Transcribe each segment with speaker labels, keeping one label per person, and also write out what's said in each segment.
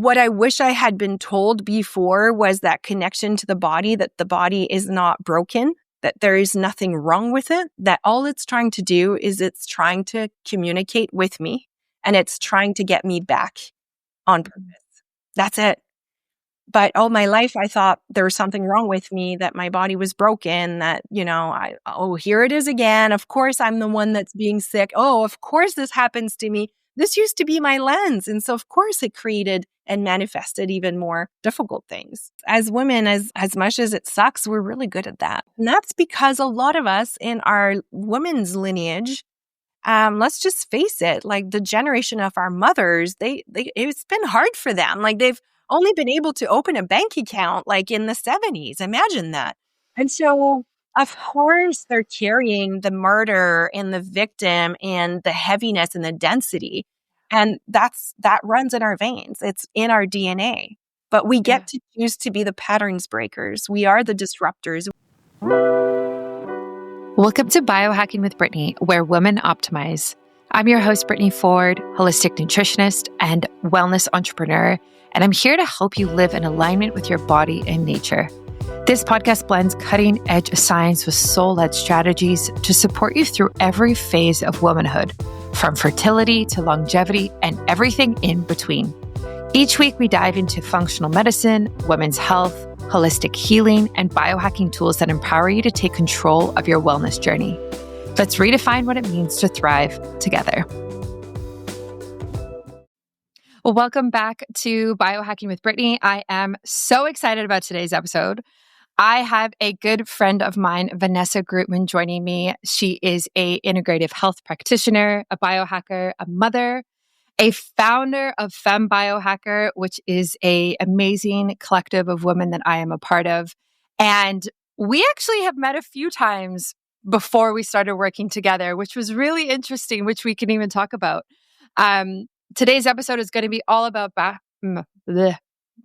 Speaker 1: What I wish I had been told before was that connection to the body, that the body is not broken, that there is nothing wrong with it, that all it's trying to do is it's trying to communicate with me and it's trying to get me back on purpose. That's it. But all my life, I thought there was something wrong with me, that my body was broken, that, here it is again. Of course, I'm the one that's being sick. Oh, of course, this happens to me. This used to be my lens. And so, of course, it created and manifested even more difficult things. As women, as much as it sucks, we're really good at that. And that's because a lot of us in our women's lineage, let's just face it, like the generation of our mothers, it's been hard for them. Like they've only been able to open a bank account like in the 70s. Imagine that. And so, of course, they're carrying the murder and the victim and the heaviness and the density. And that runs in our veins. It's in our DNA. But we get to choose to be the patterns breakers. We are the disruptors.
Speaker 2: Welcome to Biohacking with Brittany, where women optimize. I'm your host, Brittany Ford, holistic nutritionist and wellness entrepreneur, and I'm here to help you live in alignment with your body and nature. This podcast blends cutting-edge science with soul-led strategies to support you through every phase of womanhood, from fertility to longevity and everything in between. Each week, we dive into functional medicine, women's health, holistic healing, and biohacking tools that empower you to take control of your wellness journey. Let's redefine what it means to thrive together. Well, welcome back to Biohacking with Brittany. I am so excited about today's episode. I have a good friend of mine, Vanessa Grutman, joining me. She is an integrative health practitioner, a biohacker, a mother, a founder of Femme Biohacker, which is an amazing collective of women that I am a part of. And we actually have met a few times before we started working together, which was really interesting, which we can even talk about. Today's episode is going to be all about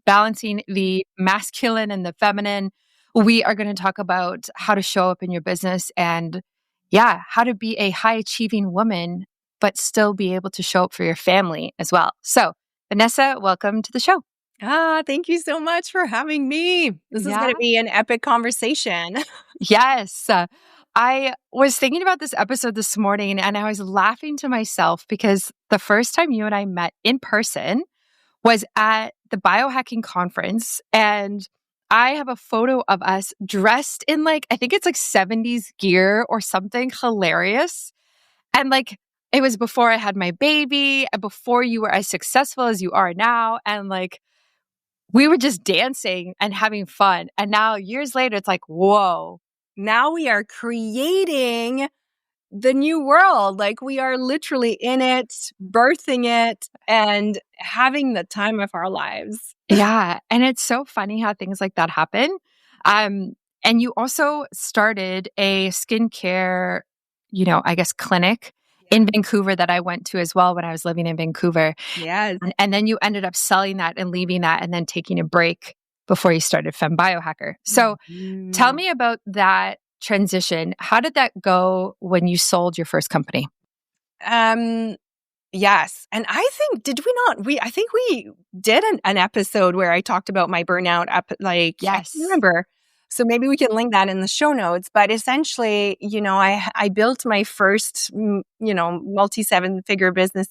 Speaker 2: balancing the masculine and the feminine. We are going to talk about how to show up in your business and, how to be a high-achieving woman, but still be able to show up for your family as well. So, Vanessa, welcome to the show.
Speaker 1: Thank you so much for having me. This is going to be an epic conversation.
Speaker 2: Yes. I was thinking about this episode this morning and I was laughing to myself because the first time you and I met in person was at the biohacking conference. And I have a photo of us dressed in I think it's 70s gear or something hilarious. And it was before I had my baby and before you were as successful as you are now. And we were just dancing and having fun. And now years later, it's whoa.
Speaker 1: Now we are creating the new world. We are literally in it, birthing it, and having the time of our lives.
Speaker 2: Yeah. And it's so funny how things like that happen. And you also started a skincare, clinic in Vancouver that I went to as well when I was living in Vancouver.
Speaker 1: Yes.
Speaker 2: And then you ended up selling that and leaving that and then taking a break before you started Femme Biohacker. So tell me about that transition. How did that go when you sold your first company?
Speaker 1: Yes. And I think, I think we did an episode where I talked about my burnout
Speaker 2: yes.
Speaker 1: I remember. So maybe we can link that in the show notes. But essentially, I built my first, multi-7-figure business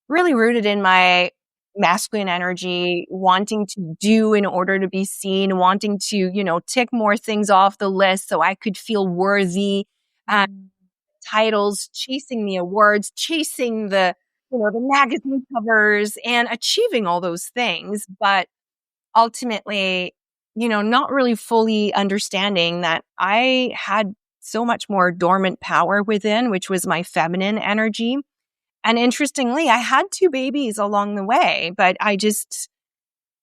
Speaker 1: really rooted in my masculine energy, wanting to do in order to be seen, wanting to, tick more things off the list so I could feel worthy, titles, chasing the awards, chasing the magazine covers and achieving all those things. But ultimately, not really fully understanding that I had so much more dormant power within, which was my feminine energy. And interestingly, I had 2 babies along the way, but I just,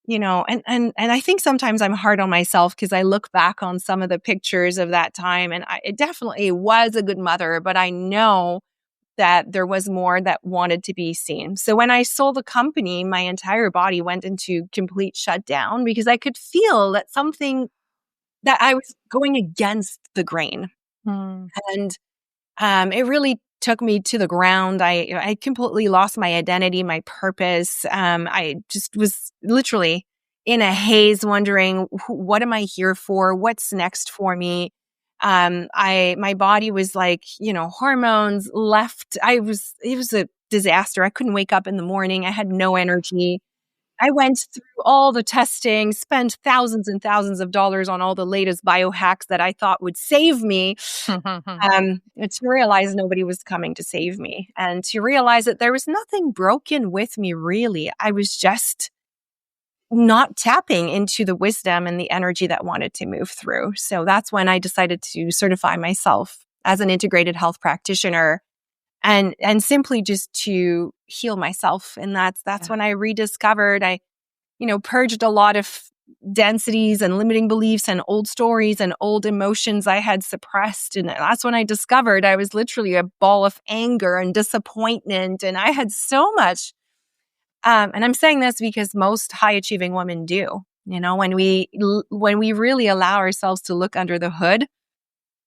Speaker 1: and I think sometimes I'm hard on myself because I look back on some of the pictures of that time and it definitely was a good mother, but I know that there was more that wanted to be seen. So when I sold the company, my entire body went into complete shutdown because I could feel that something that I was going against the grain. And it really took me to the ground. I completely lost my identity, my purpose. I just was literally in a haze, wondering, what am I here for? What's next for me? My body was like, hormones left. It was a disaster. I couldn't wake up in the morning. I had no energy. I went through all the testing, spent thousands and thousands of dollars on all the latest biohacks that I thought would save me. And to realize nobody was coming to save me, and to realize that there was nothing broken with me, really. I was just not tapping into the wisdom and the energy that wanted to move through. So that's when I decided to certify myself as an integrated health practitioner, and simply just to heal myself. And that's when I rediscovered, I purged a lot of densities and limiting beliefs and old stories and old emotions I had suppressed. And that's when I discovered I was literally a ball of anger and disappointment. And I had so much. And I'm saying this because most high achieving women do. When we really allow ourselves to look under the hood,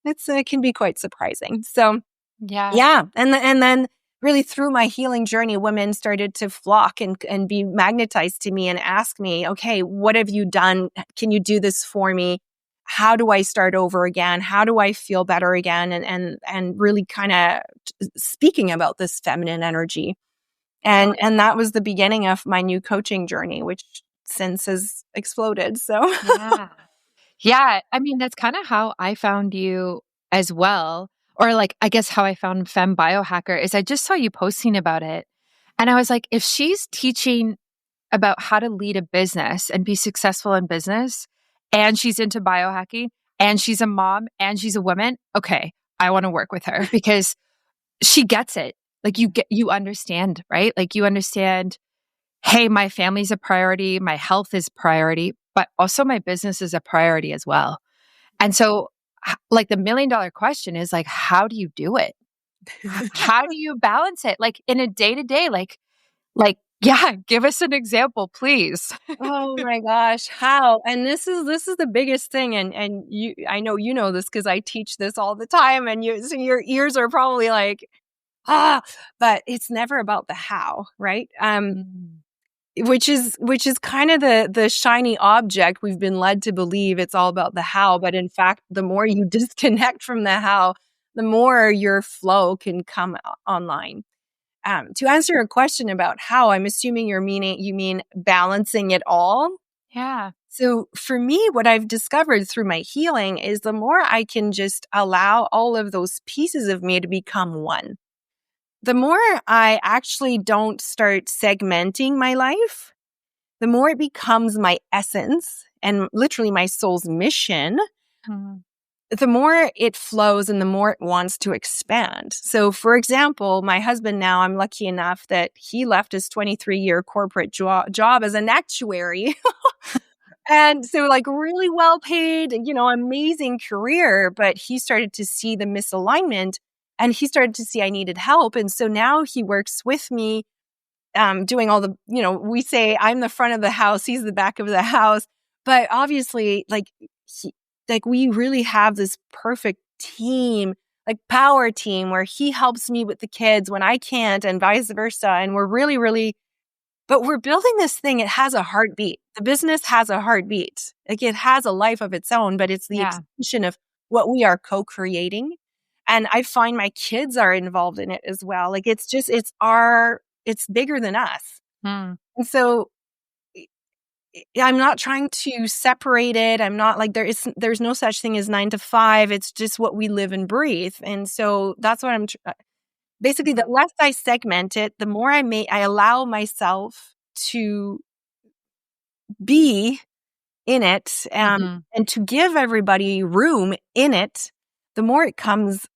Speaker 1: it can be quite surprising. So yeah. And then really through my healing journey, women started to flock and be magnetized to me and ask me, okay, what have you done? Can you do this for me? How do I start over again? How do I feel better again? And really kind of speaking about this feminine energy. And that was the beginning of my new coaching journey, which since has exploded. So
Speaker 2: yeah. I mean, that's kind of how I found you as well. Or like, I guess how I found Femme Biohacker is I just saw you posting about it. And I was like, if she's teaching about how to lead a business and be successful in business, and she's into biohacking, and she's a mom, and she's a woman, okay, I want to work with her because she gets it. Like you understand, right? Like you understand, hey, my family's a priority, my health is priority, but also my business is a priority as well. And so like the $1 million question is like, how do you do it? How do you balance it? Like in a day-to-day, yeah, give us an example, please.
Speaker 1: Oh my gosh, how? And this is the biggest thing. And I know you know this because I teach this all the time, and so your ears are probably like, but it's never about the how, right? Which is kind of the shiny object we've been led to believe it's all about the how. But in fact, the more you disconnect from the how, the more your flow can come online. To answer your question about how, I'm assuming you mean balancing it all.
Speaker 2: Yeah.
Speaker 1: So for me, what I've discovered through my healing is the more I can just allow all of those pieces of me to become one, the more I actually don't start segmenting my life, the more it becomes my essence and literally my soul's mission, the more it flows and the more it wants to expand. So for example, my husband now, I'm lucky enough that he left his 23-year corporate job as an actuary. And so like really well paid, amazing career, but he started to see the misalignment. And he started to see I needed help. And so now he works with me, doing all the, we say I'm the front of the house, he's the back of the house. But obviously, we really have this perfect team, like power team, where he helps me with the kids when I can't and vice versa. And we're really, really, but we're building this thing. It has a heartbeat. The business has a heartbeat. Like it has a life of its own, but it's the extension of what we are co-creating. And I find my kids are involved in it as well. Like it's bigger than us. And so I'm not trying to separate it. I'm not like there's no such thing as 9 to 5. It's just what we live and breathe. And so that's what I'm basically, the less I segment it, the more I allow myself to be in it, and to give everybody room in it, the more it comes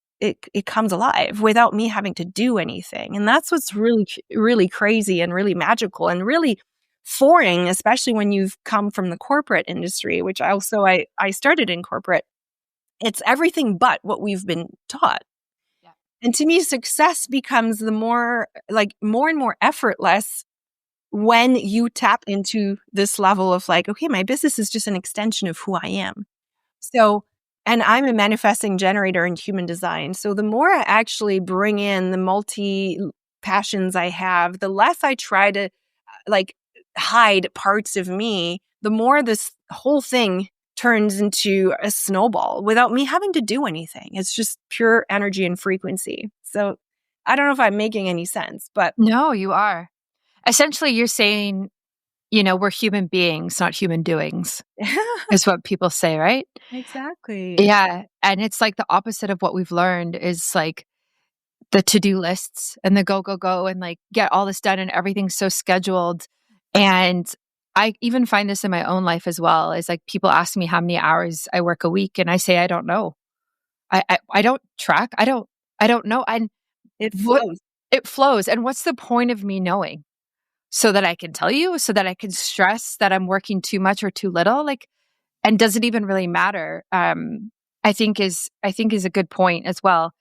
Speaker 1: alive without me having to do anything. And that's what's really, really crazy and really magical and really foreign, especially when you've come from the corporate industry, which I started in corporate. It's everything but what we've been taught. Yeah. And to me, success becomes the more and more effortless when you tap into this level of like, okay, my business is just an extension of who I am. So And I'm a manifesting generator in human design. So the more I actually bring in the multi passions I have, the less I try to like hide parts of me, the more this whole thing turns into a snowball without me having to do anything. It's just pure energy and frequency. So I don't know if I'm making any sense, but
Speaker 2: No, you are. Essentially, you're saying, we're human beings, not human doings, is what people say, right?
Speaker 1: exactly.
Speaker 2: Yeah. And it's like the opposite of what we've learned is like the to-do lists and the go, go, go and like get all this done and everything's so scheduled. And I even find this in my own life as well. Is like people ask me how many hours I work a week and I say, I don't know. I don't track. I don't know. And
Speaker 1: It
Speaker 2: what
Speaker 1: flows.
Speaker 2: it flows. And what's the point of me knowing? So that I can tell you, so that I can stress that I'm working too much or too little? Like, and does it even really matter? I think is a good point as well.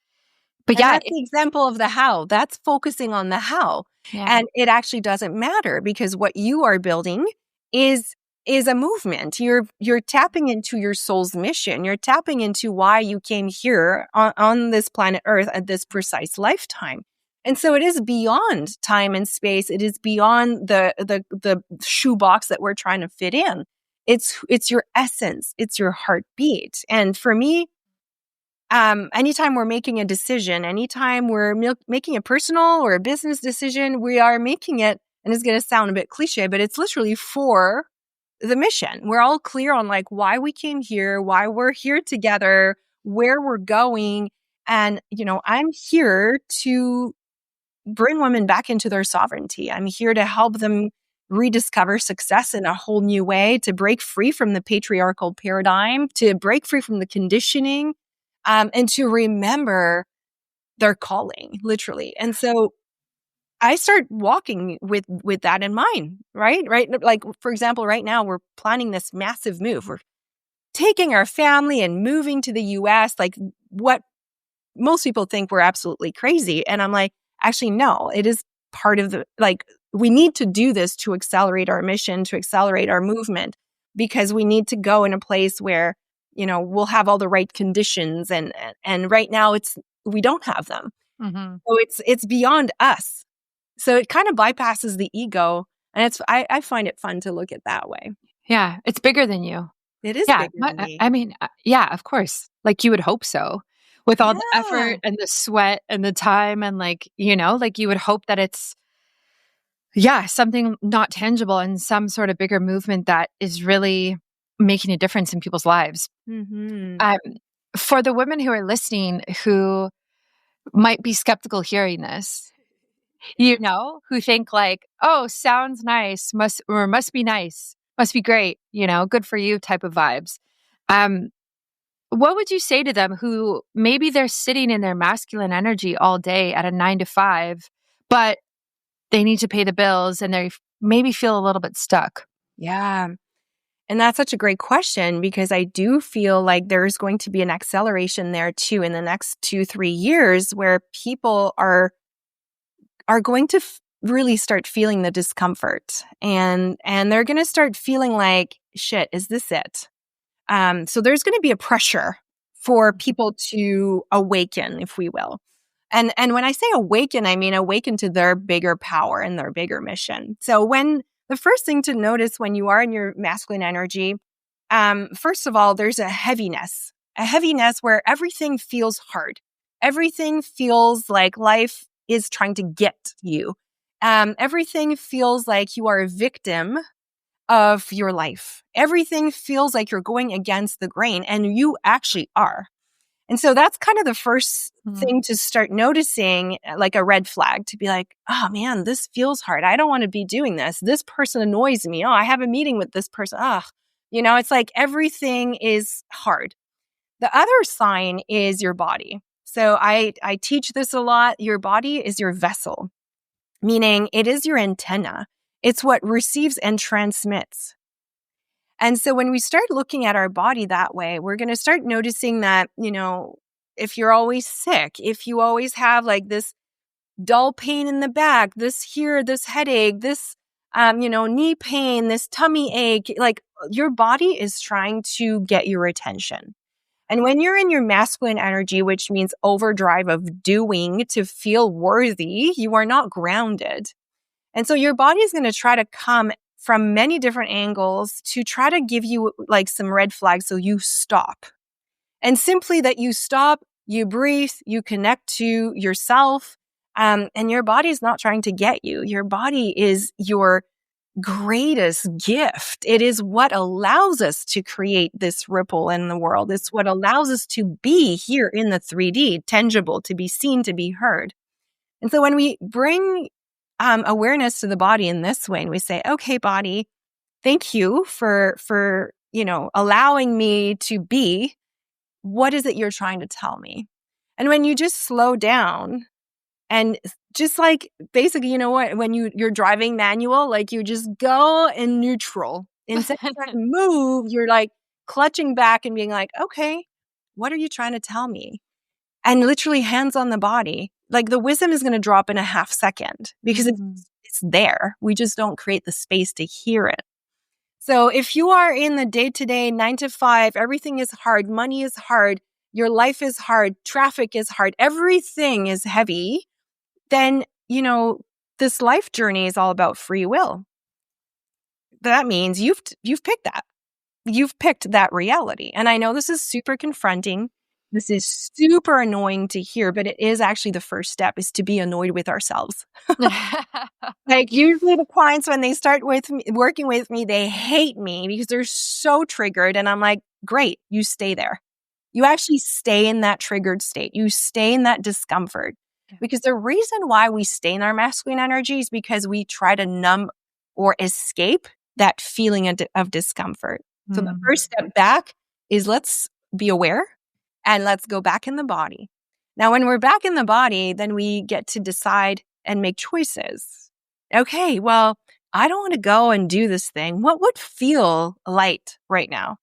Speaker 2: But
Speaker 1: And
Speaker 2: yeah,
Speaker 1: that's the example of the how. That's focusing on the how.
Speaker 2: yeah.
Speaker 1: And it actually doesn't matter because what you are building is a movement. You're tapping into your soul's mission. You're tapping into why you came here on this planet Earth at this precise lifetime. And so it is beyond time and space. It is beyond the shoebox that we're trying to fit in. It's your essence. It's your heartbeat. And for me, anytime we're making a decision, anytime we're making a personal or a business decision, we are making it, and it's going to sound a bit cliche, but it's literally for the mission. We're all clear on like why we came here, why we're here together, where we're going. And, I'm here to bring women back into their sovereignty. I'm here to help them rediscover success in a whole new way, to break free from the patriarchal paradigm, to break free from the conditioning, and to remember their calling, literally. And so I start walking with that in mind, right? Right. Like, for example, right now we're planning this massive move. We're taking our family and moving to the US, like what most people think we're absolutely crazy. And I'm like, actually, no, it is part of we need to do this to accelerate our mission, to accelerate our movement, because we need to go in a place where, we'll have all the right conditions. And right now we don't have them.
Speaker 2: Mm-hmm.
Speaker 1: So it's beyond us. So it kind of bypasses the ego. And I find it fun to look at that way.
Speaker 2: Yeah. It's bigger than you.
Speaker 1: It is
Speaker 2: Yeah.
Speaker 1: bigger than me.
Speaker 2: I mean, yeah, of course. Like you would hope so. With all the
Speaker 1: Yeah.
Speaker 2: effort and the sweat and the time and like you would hope that it's, yeah, something not tangible and some sort of bigger movement that is really making a difference in people's lives.
Speaker 1: Mm-hmm.
Speaker 2: For the women who are listening who might be skeptical hearing this, who think like, oh, sounds nice, must be nice, must be great, good for you type of vibes. What would you say to them who maybe they're sitting in their masculine energy all day at a 9 to 5, but they need to pay the bills and they maybe feel a little bit stuck?
Speaker 1: Yeah. And that's such a great question because I do feel like there's going to be an acceleration there too in the next 2-3 years where people are going to really start feeling the discomfort and they're going to start feeling like, shit, is this it? So there's going to be a pressure for people to awaken, if we will. And when I say awaken, I mean awaken to their bigger power and their bigger mission. So the first thing to notice when you are in your masculine energy, first of all, there's a heaviness where everything feels hard. Everything feels like life is trying to get you. Everything feels like you are a victim of your life. Everything feels like you're going against the grain, and you actually are. And so that's kind of the first thing to start noticing, like a red flag, to be like, oh man, this feels hard. I don't want to be doing this. This person annoys me. Oh, I have a meeting with this person. It's like everything is hard. The other sign is your body. So I teach this a lot. Your body is your vessel, meaning it is your antenna. It's what receives and transmits. And so when we start looking at our body that way, we're going to start noticing that, if you're always sick, if you always have like this dull pain in the back, this headache, this, knee pain, this tummy ache, like your body is trying to get your attention. And when you're in your masculine energy, which means overdrive of doing to feel worthy, you are not grounded. And so your body is going to try to come from many different angles to try to give you like some red flags so you stop. And simply that you stop, you breathe, you connect to yourself, and your body is not trying to get you. Your body is your greatest gift. It is what allows us to create this ripple in the world. It's what allows us to be here in the 3D, tangible, to be seen, to be heard. And so when we bring awareness to the body in this way, and we say, okay, body, thank you for allowing me to be. What is it you're trying to tell me? And when you just slow down and just like basically, you know what, when you're driving manual, like you just go in neutral. Instead of trying to move, you're like clutching back and being like, okay, what are you trying to tell me? And literally hands on the body. Like the wisdom is going to drop in a half second because it's there. We just don't create the space to hear it. So if you are in the day-to-day 9 to 5, everything is hard, money is hard, your life is hard, traffic is hard, everything is heavy, then, this life journey is all about free will. That means you've picked that. You've picked that reality. And I know this is super confronting. This is super annoying to hear, but it is actually the first step, is to be annoyed with ourselves. Like usually the clients, when they start working with me, they hate me because they're so triggered. And I'm like, great, you stay there. You actually stay in that triggered state. You stay in that discomfort. Because the reason why we stay in our masculine energy is because we try to numb or escape that feeling of discomfort. So the first step back is let's be aware and let's go back in the body. Now, when we're back in the body, then we get to decide and make choices. Okay, well, I don't want to go and do this thing. What would feel light right now?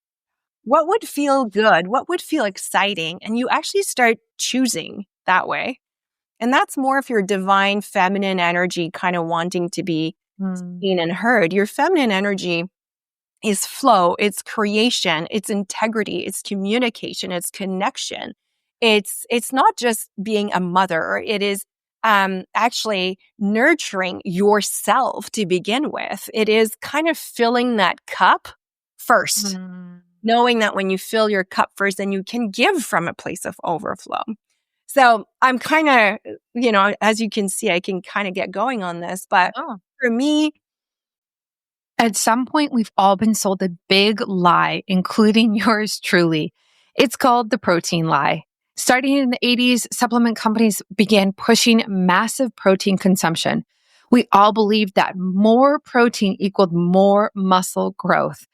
Speaker 1: What would feel good? What would feel exciting? And you actually start choosing that way. And that's more of your divine feminine energy kind of wanting to be seen and heard. Your feminine energy is flow, it's creation, it's integrity, it's communication, it's connection. It's not just being a mother. It is actually nurturing yourself to begin with. It is kind of filling that cup first, knowing that when you fill your cup first, then you can give from a place of overflow. So I'm kind of, as you can see, I can kind of get going on this. But for me,
Speaker 2: at some point, we've all been sold a big lie, including yours truly. It's called the protein lie. Starting in the 80s, supplement companies began pushing massive protein consumption. We all believed that more protein equaled more muscle growth.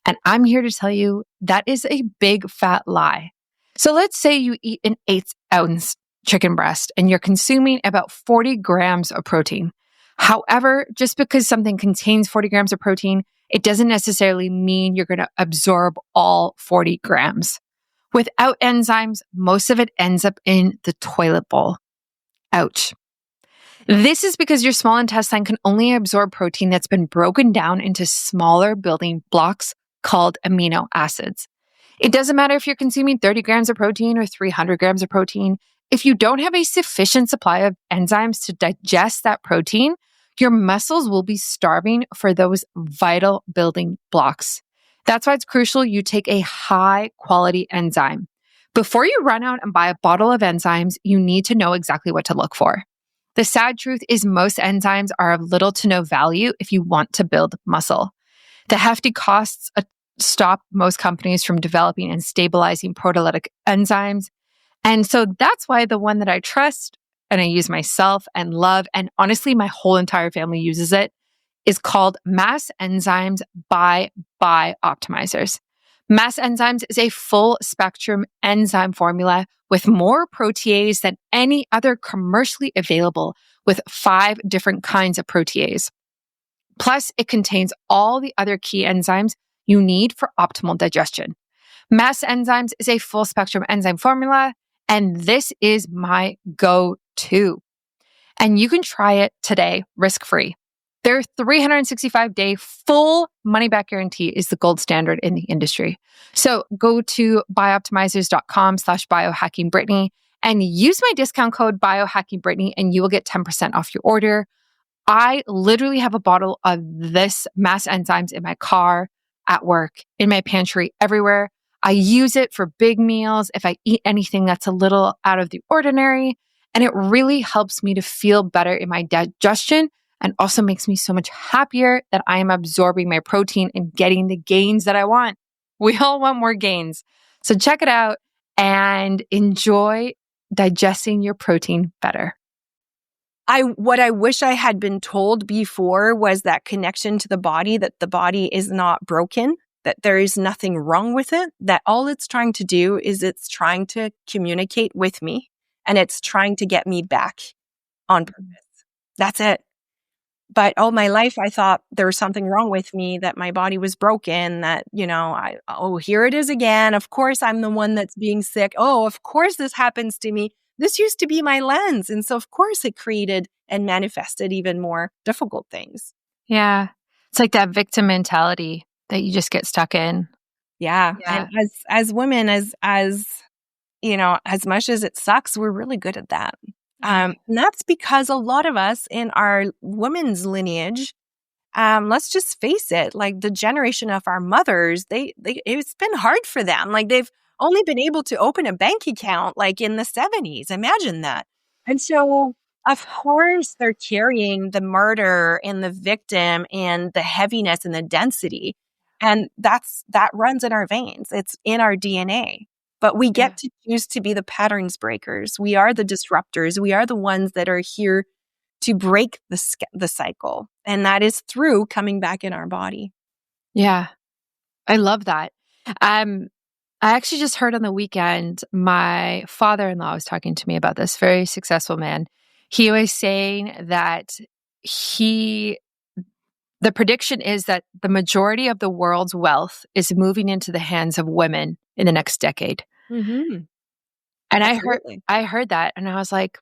Speaker 2: And I'm here to tell you that is a big fat lie. So let's say you eat an 8-ounce chicken breast and you're consuming about 40 grams of protein. However, just because something contains 40 grams of protein, it doesn't necessarily mean you're going to absorb all 40 grams. Without enzymes, most of it ends up in the toilet bowl. Ouch. This is because your small intestine can only absorb protein that's been broken down into smaller building blocks called amino acids. It doesn't matter if you're consuming 30 grams of protein or 300 grams of protein. If you don't have a sufficient supply of enzymes to digest that protein, your muscles will be starving for those vital building blocks. That's why it's crucial you take a high quality enzyme. Before you run out and buy a bottle of enzymes, you need to know exactly what to look for. The sad truth is most enzymes are of little to no value if you want to build muscle. The hefty costs stop most companies from developing and stabilizing proteolytic enzymes. And so that's why the one that I trust and I use myself and love, and honestly, my whole entire family uses it, is called Mass Enzymes by BiOptimizers. Mass Enzymes is a full spectrum enzyme formula with more protease than any other commercially available, with 5 different kinds of protease. Plus, it contains all the other key enzymes you need for optimal digestion. Mass Enzymes is a full spectrum enzyme formula, and this is my go-to. And you can try it today risk-free. Their 365-day full money-back guarantee is the gold standard in the industry. So go to bioptimizers.com/biohackingbrittany and use my discount code biohackingbrittany and you will get 10% off your order. I literally have a bottle of this mass enzymes in my car, at work, in my pantry, everywhere. I use it for big meals, if I eat anything that's a little out of the ordinary, and it really helps me to feel better in my digestion and also makes me so much happier that I am absorbing my protein and getting the gains that I want. We all want more gains. So check it out and enjoy digesting your protein better.
Speaker 1: What I wish I had been told before was that connection to the body, that the body is not broken, that there is nothing wrong with it, that all it's trying to do is it's trying to communicate with me and it's trying to get me back on purpose. That's it. But all my life, I thought there was something wrong with me, that my body was broken, that, here it is again. Of course, I'm the one that's being sick. Oh, of course, this happens to me. This used to be my lens. And so, of course, it created and manifested even more difficult things.
Speaker 2: Yeah. It's like that victim mentality that you just get stuck in.
Speaker 1: Yeah. And as women, as much as it sucks, we're really good at that. And that's because a lot of us in our women's lineage, let's just face it, like the generation of our mothers, it's been hard for them. Like they've only been able to open a bank account like in the 70s. Imagine that. And so, of course, they're carrying the murder and the victim and the heaviness and the density. And that runs in our veins. It's in our DNA. But we get to choose to be the patterns breakers. We are the disruptors. We are the ones that are here to break the cycle. And that is through coming back in our body.
Speaker 2: Yeah. I love that. I actually just heard on the weekend, my father-in-law was talking to me about this, very successful man. He was saying that the prediction is that the majority of the world's wealth is moving into the hands of women in the next decade.
Speaker 1: Mm-hmm.
Speaker 2: And
Speaker 1: Absolutely.
Speaker 2: I heard that and I was like,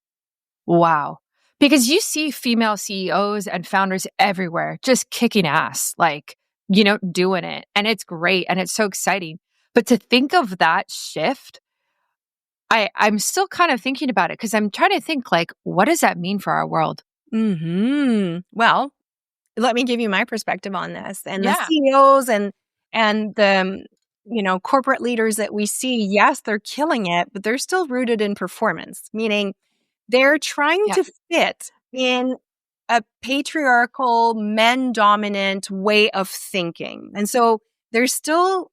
Speaker 2: wow. Because you see female CEOs and founders everywhere just kicking ass, like, doing it. And it's great and it's so exciting. But to think of that shift, I'm still kind of thinking about it because I'm trying to think like, what does that mean for our world?
Speaker 1: Mm-hmm. Well, let me give you my perspective on this. And the CEOs and the corporate leaders that we see, yes, they're killing it, but they're still rooted in performance, meaning they're trying to fit in a patriarchal, men-dominant way of thinking. And so there's still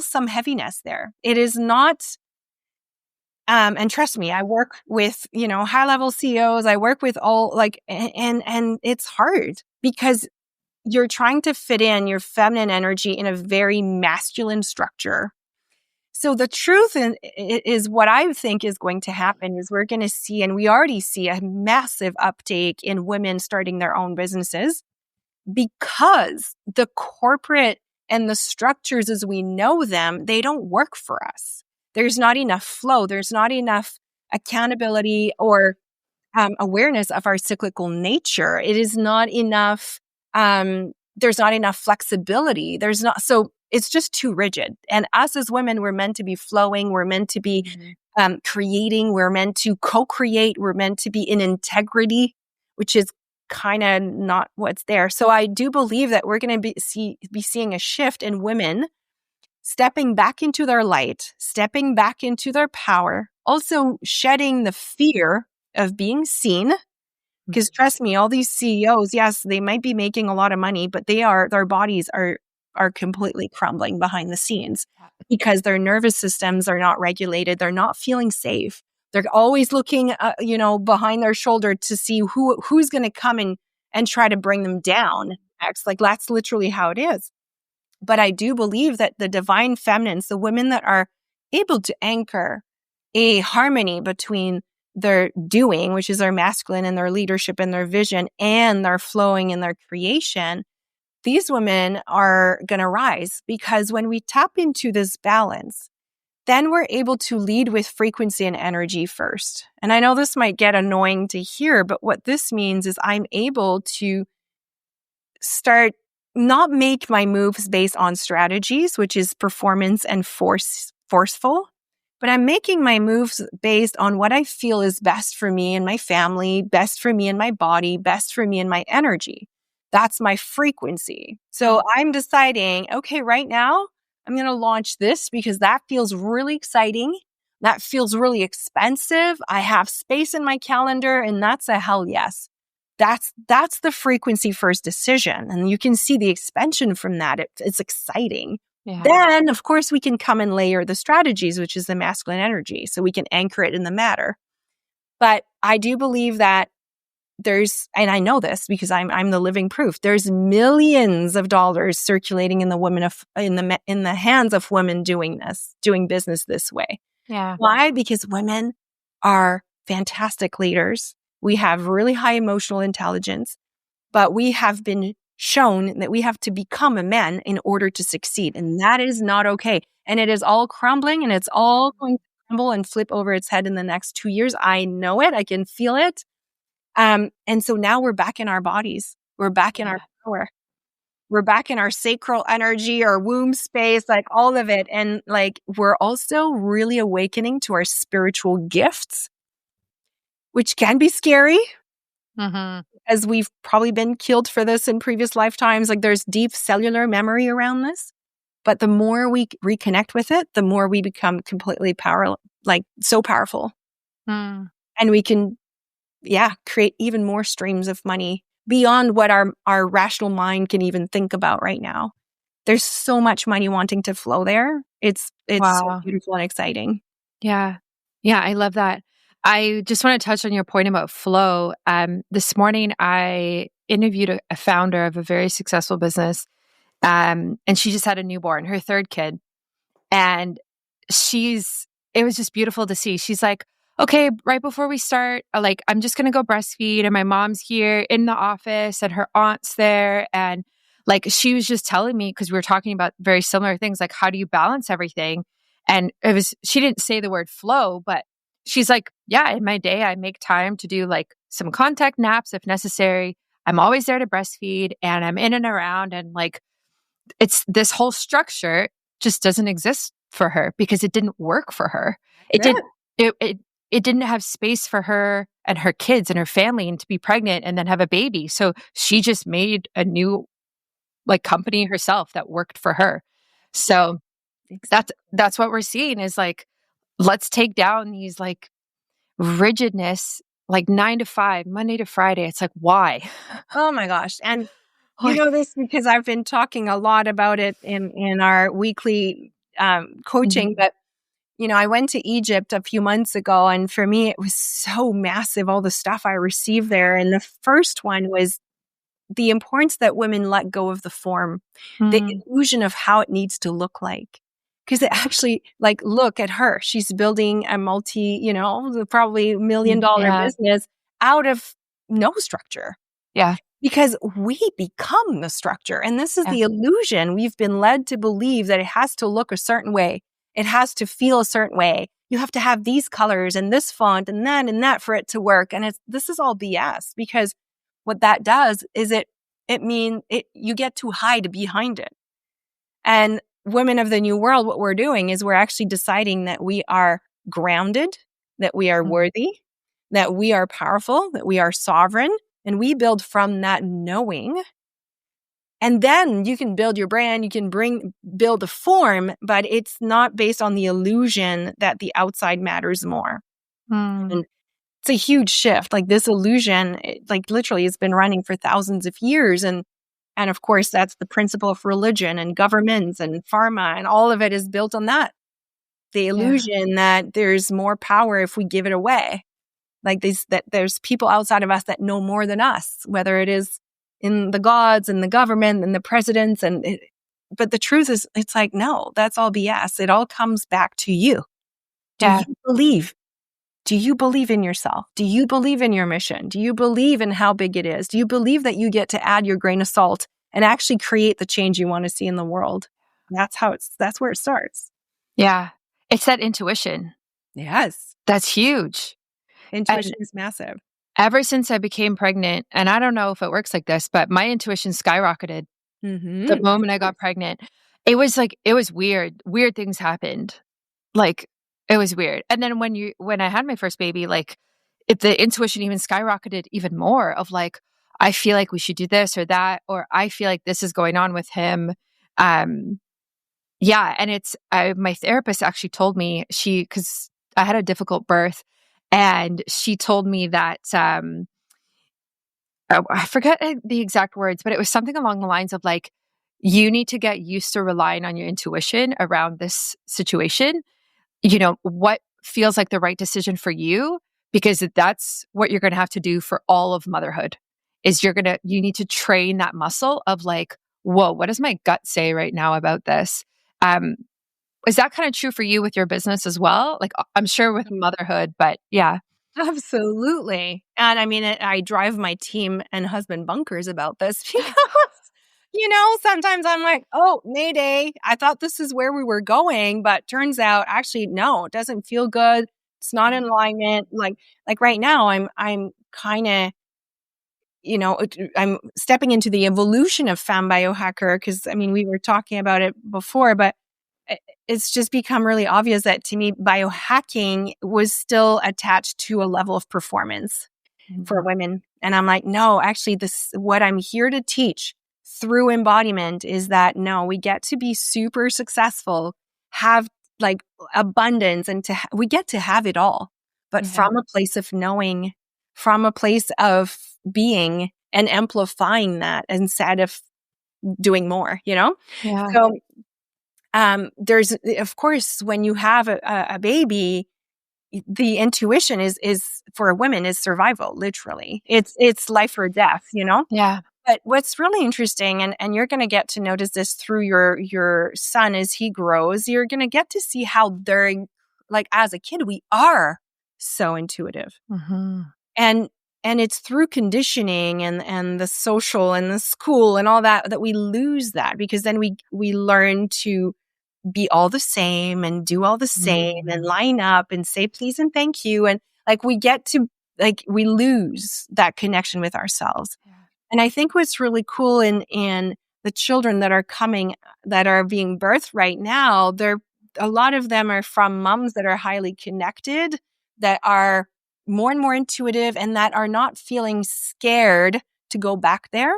Speaker 1: some heaviness there. It is not, and trust me, I work with, high-level CEOs. I work with all and it's hard because you're trying to fit in your feminine energy in a very masculine structure. So the truth is what I think is going to happen is we're going to see, and we already see, a massive uptake in women starting their own businesses because the corporate and the structures as we know them, they don't work for us. There's not enough flow. There's not enough accountability or awareness of our cyclical nature. It is not enough. There's not enough flexibility. So it's just too rigid. And us as women, we're meant to be flowing. We're meant to be creating. We're meant to co-create. We're meant to be in integrity, which is kind of not what's there. So I do believe that we're going to be seeing a shift in women stepping back into their light, stepping back into their power, also shedding the fear of being seen. Because trust me, all these CEOs, yes, they might be making a lot of money, but their bodies are completely crumbling behind the scenes because their nervous systems are not regulated. They're not feeling safe. They're always looking, behind their shoulder to see who's going to come and try to bring them down next. Like that's literally how it is. But I do believe that the divine feminines, the women that are able to anchor a harmony between their doing, which is their masculine and their leadership and their vision, and their flowing and their creation, these women are going to rise because when we tap into this balance, then we're able to lead with frequency and energy first. And I know this might get annoying to hear, but what this means is I'm able to start not make my moves based on strategies, which is performance and forceful, but I'm making my moves based on what I feel is best for me and my family, best for me and my body, best for me and my energy. That's my frequency. So I'm deciding, okay, right now I'm going to launch this because that feels really exciting. That feels really expensive. I have space in my calendar, and that's a hell yes. That's the frequency first decision. And you can see the expansion from that. It's exciting.
Speaker 2: Yeah.
Speaker 1: Then, of course, we can come and layer the strategies, which is the masculine energy. So we can anchor it in the matter. But I do believe that and I know this because I'm the living proof. There's millions of dollars circulating in the hands of women doing business this way.
Speaker 2: Yeah.
Speaker 1: Why? Because women are fantastic leaders. We have really high emotional intelligence, but we have been shown that we have to become a man in order to succeed. And that is not okay. And it is all crumbling, and it's all going to crumble and flip over its head in the next 2 years. I know it. I can feel it. And so now we're back in our bodies. We're back in our power. We're back in our sacral energy, our womb space, like all of it. And like, we're also really awakening to our spiritual gifts, which can be scary, as we've probably been killed for this in previous lifetimes. Like, there's deep cellular memory around this. But the more we reconnect with it, the more we become completely so powerful. And we can, create even more streams of money beyond what our rational mind can even think about right now. There's so much money wanting to flow there. It's so beautiful and exciting.
Speaker 2: Yeah. Yeah, I love that. I just want to touch on your point about flow. This morning, I interviewed a founder of a very successful business, and she just had a newborn, her third kid. And it was just beautiful to see. She's like, okay, right before we start, I'm just going to go breastfeed, and my mom's here in the office and her aunt's there. And she was just telling me, because we were talking about very similar things, like, how do you balance everything? And she didn't say the word flow, but she's like, yeah, in my day, I make time to do some contact naps if necessary. I'm always there to breastfeed, and I'm in and around. And it's this whole structure just doesn't exist for her because it didn't work for her. It didn't have space for her and her kids and her family, and to be pregnant and then have a baby. So she just made a new company herself that worked for her. So that's what we're seeing is let's take down these rigidness, 9 to 5, Monday to Friday. It's why?
Speaker 1: Oh my gosh. And you know this because I've been talking a lot about it in our weekly coaching, but I went to Egypt a few months ago, and for me, it was so massive, all the stuff I received there. And the first one was the importance that women let go of the form, the illusion of how it needs to look like. Because it actually, look at her. She's building a probably $1 million business out of no structure.
Speaker 2: Yeah.
Speaker 1: Because we become the structure. And this is the illusion. We've been led to believe that it has to look a certain way. It has to feel a certain way. You have to have these colors and this font and that for it to work. And this is all BS, because what that does is you get too hide behind it. And women of the new world, what we're doing is we're actually deciding that we are grounded, that we are worthy, that we are powerful, that we are sovereign, and we build from that knowing. And then you can build your brand, you can build a form, but it's not based on the illusion that the outside matters more. And it's a huge shift. This illusion, literally has been running for thousands of years. And of course, that's the principle of religion and governments and pharma, and all of it is built on that. The illusion that there's more power if we give it away. That there's people outside of us that know more than us, whether it is in the gods and the government and the presidents. But the truth is, it's no, that's all BS. It all comes back to you. Do you believe? Do you believe in yourself? Do you believe in your mission? Do you believe in how big it is? Do you believe that you get to add your grain of salt and actually create the change you want to see in the world? That's where it starts.
Speaker 2: Yeah. It's that intuition.
Speaker 1: Yes.
Speaker 2: That's huge.
Speaker 1: Intuition is massive.
Speaker 2: ever since I became pregnant, and I don't know if it works like this, but my intuition skyrocketed the
Speaker 1: Mm-hmm.
Speaker 2: moment I got pregnant. It was like, it was weird. Weird things happened. Like, it was weird. And then when I had my first baby, like, the intuition even skyrocketed even more of like, I feel like we should do this or that, or I feel like this is going on with him. Um, yeah. And my therapist actually told me, cause I had a difficult birth, and she told me that, oh, I forget the exact words, but it was something along the lines of like, you need to get used to relying on your intuition around this situation. What feels like the right decision for you, because that's what you're going to have to do for all of motherhood, is you need to train that muscle of like, whoa, what does my gut say right now about this? Um, is that kind of true for you with your business as well? Like, I'm sure with motherhood, but yeah.
Speaker 1: Absolutely. And I mean, I drive my team and husband bunkers about this because, sometimes I'm like, oh, mayday. I thought this is where we were going, but turns out actually, no, it doesn't feel good. It's not in alignment. Like right now, I'm kind of, I'm stepping into the evolution of Femme Biohacker because I mean, we were talking about it before, but it's just become really obvious that to me, biohacking was still attached to a level of performance for women. And I'm like, no, actually, what I'm here to teach through embodiment is that no, we get to be super successful, have like abundance, and we get to have it all, but from a place of knowing, from a place of being and amplifying that instead of doing more,
Speaker 2: Yeah.
Speaker 1: So there's, of course, when you have a baby, the intuition is for women is survival, literally. It's life or death,
Speaker 2: Yeah.
Speaker 1: But what's really interesting, and you're going to get to notice this through your son as he grows, you're going to get to see how they're like, as a kid, we are so intuitive.
Speaker 2: Mm-hmm.
Speaker 1: And it's through conditioning and the social and the school and all that we lose that, because then we learn to be all the same and do all the same and line up and say please and thank you. And like we get to, like, we lose that connection with ourselves.
Speaker 2: Yeah.
Speaker 1: And I think what's really cool in the children that are coming, that are being birthed right now, a lot of them are from moms that are highly connected, that are more and more intuitive, and that are not feeling scared to go back there,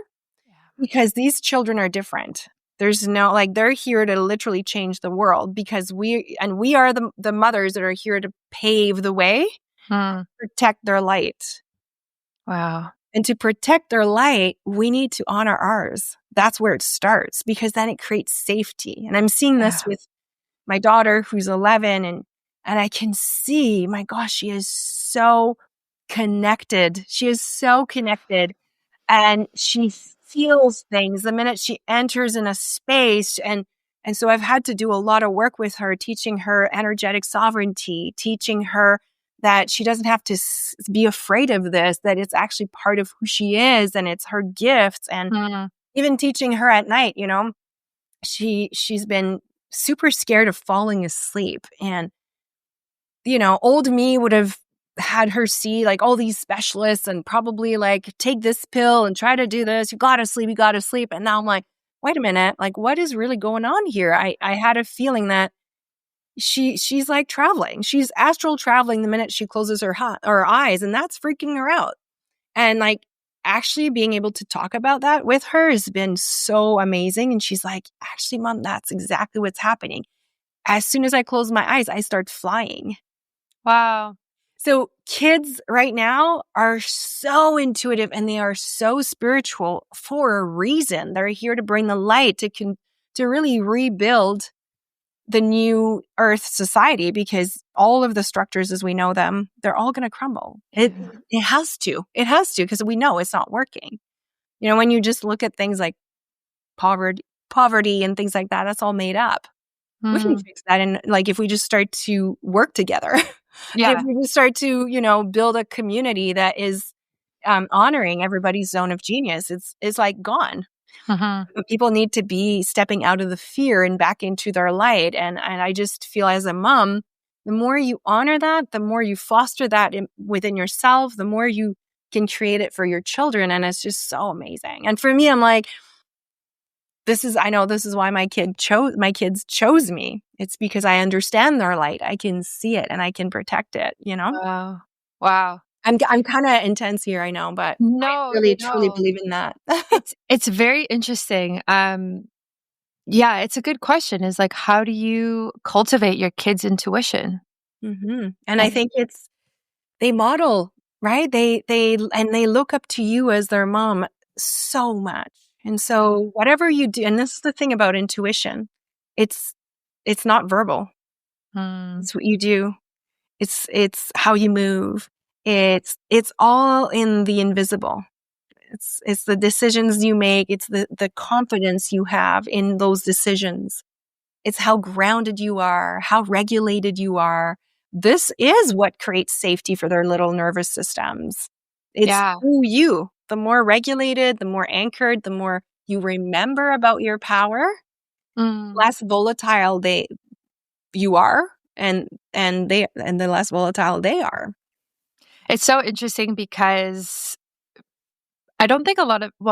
Speaker 1: because these children are different. There's no, like, they're here to literally change the world, because we are the mothers that are here to pave the way, protect their light.
Speaker 2: Wow.
Speaker 1: And to protect their light, we need to honor ours. That's where it starts, because then it creates safety. And I'm seeing this with my daughter who's 11, and I can see, my gosh, she is so connected. She is so connected, and she feels things the minute she enters in a space. And so I've had to do a lot of work with her, teaching her energetic sovereignty, teaching her that she doesn't have to be afraid of this, that it's actually part of who she is and it's her gifts. And even teaching her at night, she's been super scared of falling asleep. And, old me would have had her see like all these specialists and probably like, take this pill and try to do this. You gotta sleep. And now I'm like, wait a minute, like, what is really going on here? I had a feeling that she's like traveling. She's astral traveling the minute she closes her eyes, and that's freaking her out. And like, actually being able to talk about that with her has been so amazing. And she's like, actually, Mom, that's exactly what's happening. As soon as I close my eyes, I start flying.
Speaker 2: Wow.
Speaker 1: So kids right now are so intuitive, and they are so spiritual for a reason. They're here to bring the light, to really rebuild the new Earth society, because all of the structures as we know them, they're all going to crumble. It has to, because we know it's not working. When you just look at things like poverty and things like that, that's all made up. We can fix that. And like, if we just start to work together, and if we just start to, build a community that is honoring everybody's zone of genius, it's like gone. But people need to be stepping out of the fear and back into their light. And I just feel, as a mom, the more you honor that, the more you foster that within yourself, the more you can create it for your children. And it's just so amazing. And for me, I'm like, I know this is why my kids chose me. It's because I understand their light. I can see it and I can protect it,
Speaker 2: Wow. Wow.
Speaker 1: I'm kind of intense here, I know, but I
Speaker 2: No,
Speaker 1: really truly
Speaker 2: no.
Speaker 1: believe in that.
Speaker 2: It's very interesting. Yeah, it's a good question is like, how do you cultivate your kids' intuition?
Speaker 1: And I think they model, right? They look up to you as their mom so much. And so whatever you do, and this is the thing about intuition, it's not verbal. It's what you do. It's how you move. It's all in the invisible. It's the decisions you make. It's the confidence you have in those decisions. It's how grounded you are, how regulated you are. This is what creates safety for their little nervous systems. It's through you. The more regulated, the more anchored, the more you remember about your power, less volatile you are, and the less volatile they are.
Speaker 2: It's so interesting because I don't think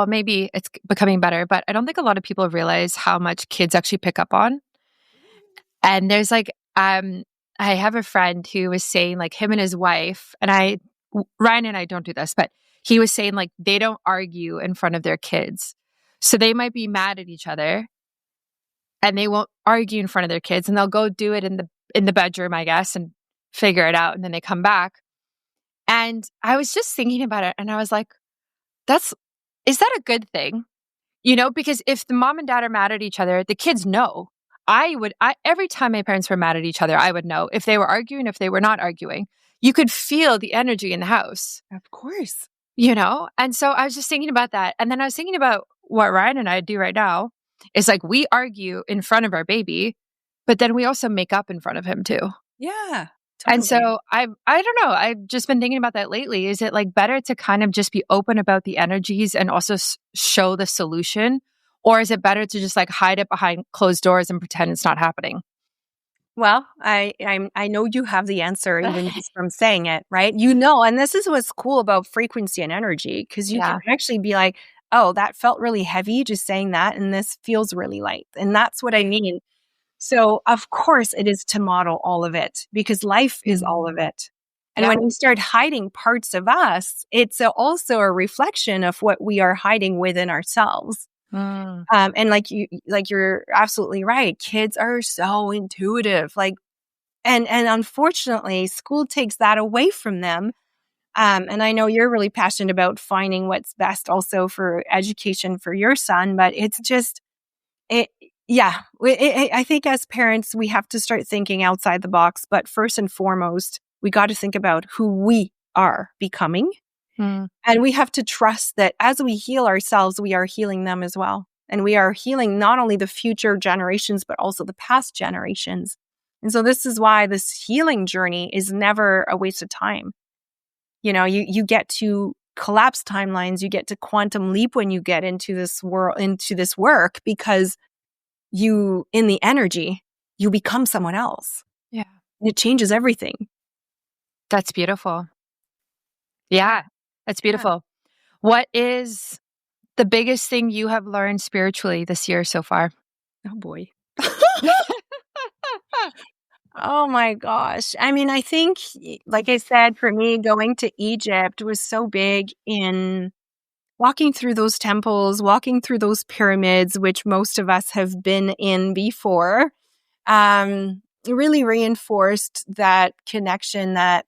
Speaker 2: maybe it's becoming better, but I don't think a lot of people realize how much kids actually pick up on. And there's I have a friend who was saying like him and his wife, and Ryan and I don't do this, but he was saying like they don't argue in front of their kids. So they might be mad at each other and they won't argue in front of their kids, and they'll go do it in the bedroom, I guess, and figure it out. And then they come back. And I was just thinking about it and I was like, is that a good thing? Because if the mom and dad are mad at each other, the kids know. Every time my parents were mad at each other, I would know if they were arguing, if they were not arguing. You could feel the energy in the house.
Speaker 1: Of course.
Speaker 2: And so I was just thinking about that. And then I was thinking about what Ryan and I do right now is like we argue in front of our baby, but then we also make up in front of him too.
Speaker 1: Yeah.
Speaker 2: Totally. And so I don't know. I've just been thinking about that lately. Is it like better to kind of just be open about the energies and also show the solution? Or is it better to just like hide it behind closed doors and pretend it's not happening?
Speaker 1: Well, I know you have the answer even just from saying it, right? And this is what's cool about frequency and energy, because you can actually be like, oh, that felt really heavy just saying that, and this feels really light. And that's what I mean. So, of course, it is to model all of it because life is all of it. And when we start hiding parts of us, it's also a reflection of what we are hiding within ourselves. And you're absolutely right. Kids are so intuitive. And unfortunately, school takes that away from them. And I know you're really passionate about finding what's best also for education for your son, but it's just I think as parents, we have to start thinking outside the box. But first and foremost, we got to think about who we are becoming. And we have to trust that as we heal ourselves, we are healing them as well. And we are healing not only the future generations, but also the past generations. And so this is why this healing journey is never a waste of time. You get to collapse timelines, you get to quantum leap when you get into this work, because in the energy, you become someone else.
Speaker 2: Yeah.
Speaker 1: It changes everything.
Speaker 2: That's beautiful. Yeah, that's beautiful. Yeah. What is the biggest thing you have learned spiritually this year so far?
Speaker 1: Oh boy. Oh my gosh. I mean, I think, like I said, for me, going to Egypt was so big in walking through those temples, walking through those pyramids, which most of us have been in before, really reinforced that connection that,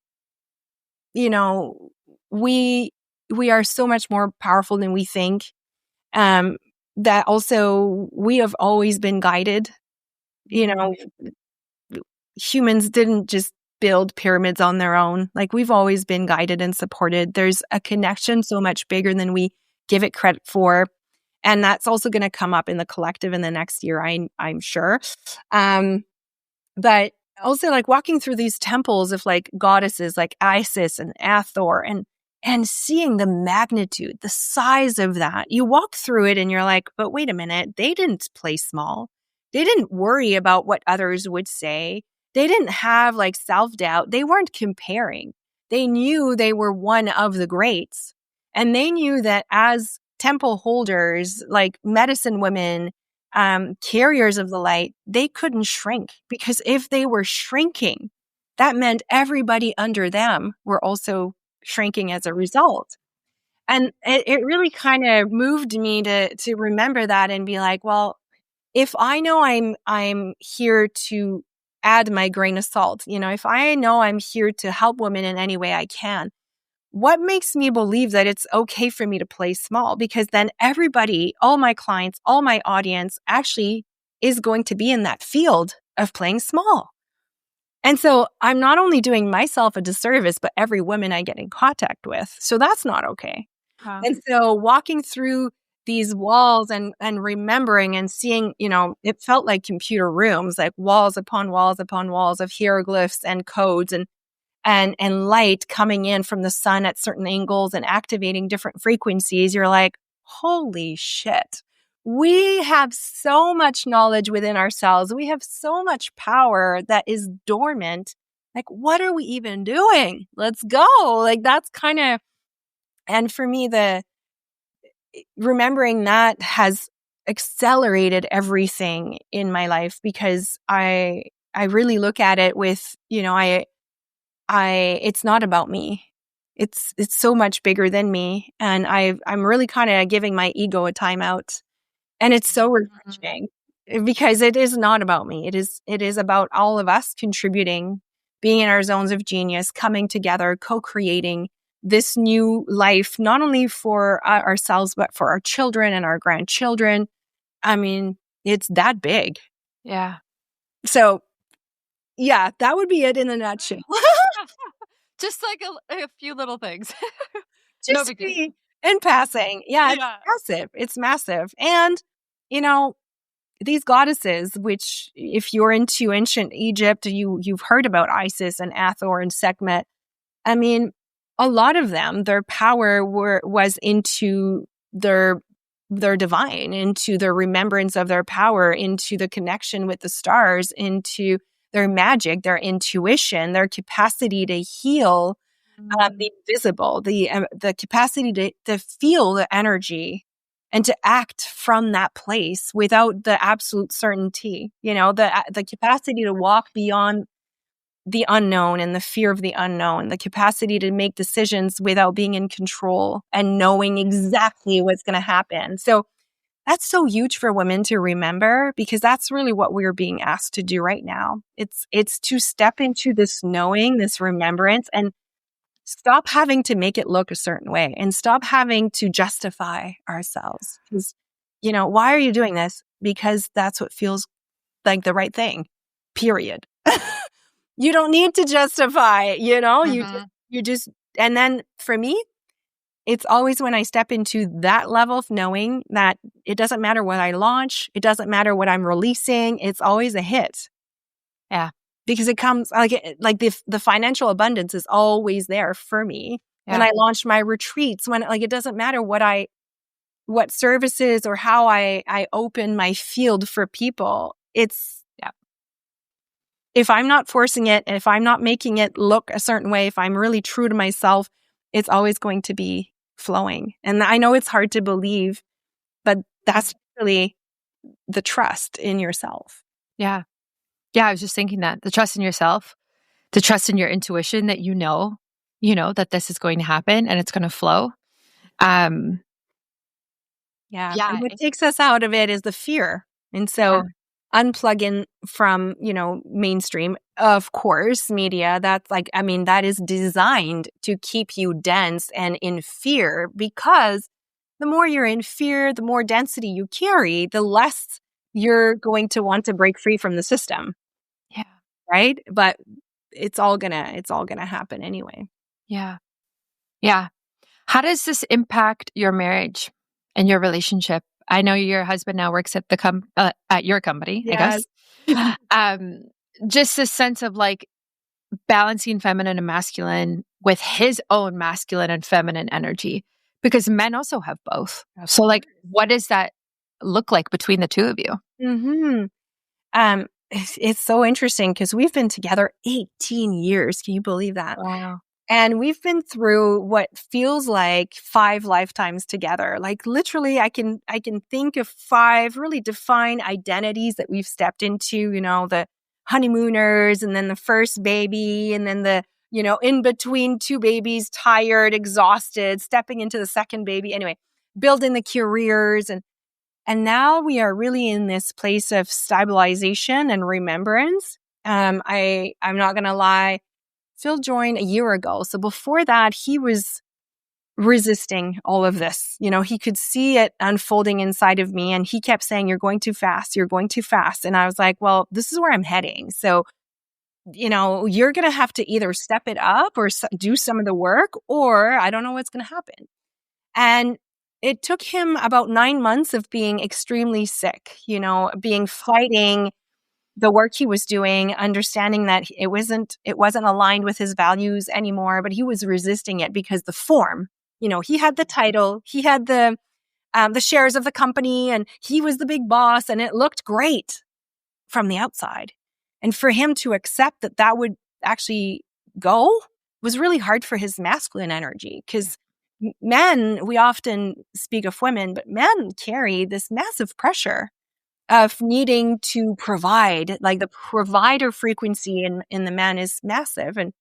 Speaker 1: we are so much more powerful than we think. That also we have always been guided. Humans didn't just build pyramids on their own. Like, we've always been guided and supported. There's a connection so much bigger than we give it credit for. And that's also going to come up in the collective in the next year, I'm sure. But also, like, walking through these temples of like goddesses like Isis and Hathor, and seeing the magnitude, the size of that. You walk through it and you're like, but wait a minute, they didn't play small. They didn't worry about what others would say. They didn't have like self-doubt. They weren't comparing. They knew they were one of the greats. And they knew that as temple holders, like medicine women, carriers of the light, they couldn't shrink, because if they were shrinking, that meant everybody under them were also shrinking as a result. And it really kind of moved me to remember that and be like, well, if I know I'm here to add my grain of salt, if I know I'm here to help women in any way I can, what makes me believe that it's okay for me to play small? Because then everybody, all my clients, all my audience actually is going to be in that field of playing small. And so I'm not only doing myself a disservice, but every woman I get in contact with. So that's not okay.
Speaker 2: Wow.
Speaker 1: And so walking through these walls and remembering and seeing, it felt like computer rooms, like walls upon walls upon walls of hieroglyphs and codes and light coming in from the sun at certain angles and activating different frequencies. You're like, holy shit. We have so much knowledge within ourselves. We have so much power that is dormant. Like, what are we even doing? Let's go. Like, that's kind of, and for me, remembering that has accelerated everything in my life, because I really look at it with, it's not about me. It's so much bigger than me. And I'm really kind of giving my ego a timeout. And it's so refreshing, because it is not about me. It is about all of us contributing, being in our zones of genius, coming together, co-creating this new life, not only for ourselves, but for our children and our grandchildren. I mean, it's that big.
Speaker 2: Yeah.
Speaker 1: So yeah, that would be it in a nutshell.
Speaker 2: Just like a few little things.
Speaker 1: Just
Speaker 2: No big deal.
Speaker 1: in passing. Yeah, it's massive. It's massive. And, these goddesses, which if you're into ancient Egypt, you've heard about Isis and Hathor and Sekhmet. I mean, a lot of them, their power was into their divine, into their remembrance of their power, into the connection with the stars, into their magic, their intuition, their capacity to heal the invisible, the capacity to feel the energy and to act from that place without the absolute certainty. The capacity to walk beyond the unknown and the fear of the unknown, the capacity to make decisions without being in control and knowing exactly what's going to happen. So that's so huge for women to remember, because that's really what we're being asked to do right now. It's to step into this knowing, this remembrance, and stop having to make it look a certain way and stop having to justify ourselves. Because, why are you doing this? Because that's what feels like the right thing, period. You don't need to justify it, you just, and then for me, it's always when I step into that level of knowing that it doesn't matter what I launch, it doesn't matter what I'm releasing, it's always a hit.
Speaker 2: Yeah.
Speaker 1: Because it comes like the financial abundance is always there for me.
Speaker 2: Yeah.
Speaker 1: When I launch my retreats, when it doesn't matter what services or how I open my field for people. If I'm not forcing it, if I'm not making it look a certain way, if I'm really true to myself, it's always going to be flowing. And I know it's hard to believe, but that's really the trust in yourself.
Speaker 2: Yeah. Yeah, I was just thinking that. The trust in yourself, the trust in your intuition that you know that this is going to happen and it's going to flow.
Speaker 1: Yeah. And what takes us out of it is the fear. And so unplugging from, mainstream, of course, media, that is designed to keep you dense and in fear, because the more you're in fear, the more density you carry, the less you're going to want to break free from the system.
Speaker 2: Yeah.
Speaker 1: Right? But it's all gonna happen anyway.
Speaker 2: Yeah. Yeah. How does this impact your marriage and your relationship? I know your husband now works at at your company,
Speaker 1: Yes.
Speaker 2: I guess. Just this sense of like balancing feminine and masculine with his own masculine and feminine energy, because men also have both. So like, what does that look like between the two of you?
Speaker 1: It's so interesting because we've been together 18 years. Can you believe that?
Speaker 2: Wow.
Speaker 1: And we've been through what feels like 5 lifetimes together. Like literally I can think of 5 really defined identities that we've stepped into, the honeymooners and then the first baby and then the, in between 2 babies, tired, exhausted, stepping into the second baby. Anyway, building the careers and now we are really in this place of stabilization and remembrance. I'm not going to lie. Phil joined a year ago. So before that, he was resisting all of this. He could see it unfolding inside of me and he kept saying, "You're going too fast. You're going too fast." And I was like, well, this is where I'm heading. So, you're going to have to either step it up or do some of the work, or I don't know what's going to happen. And it took him about 9 months of being extremely sick, fighting the work he was doing, understanding that it wasn't aligned with his values anymore, but he was resisting it because the form, he had the title, he had the shares of the company, and he was the big boss, and it looked great from the outside. And for him to accept that would actually go was really hard for his masculine energy, because men, we often speak of women, but men carry this massive pressure of needing to provide. Like the provider frequency in the man is massive. And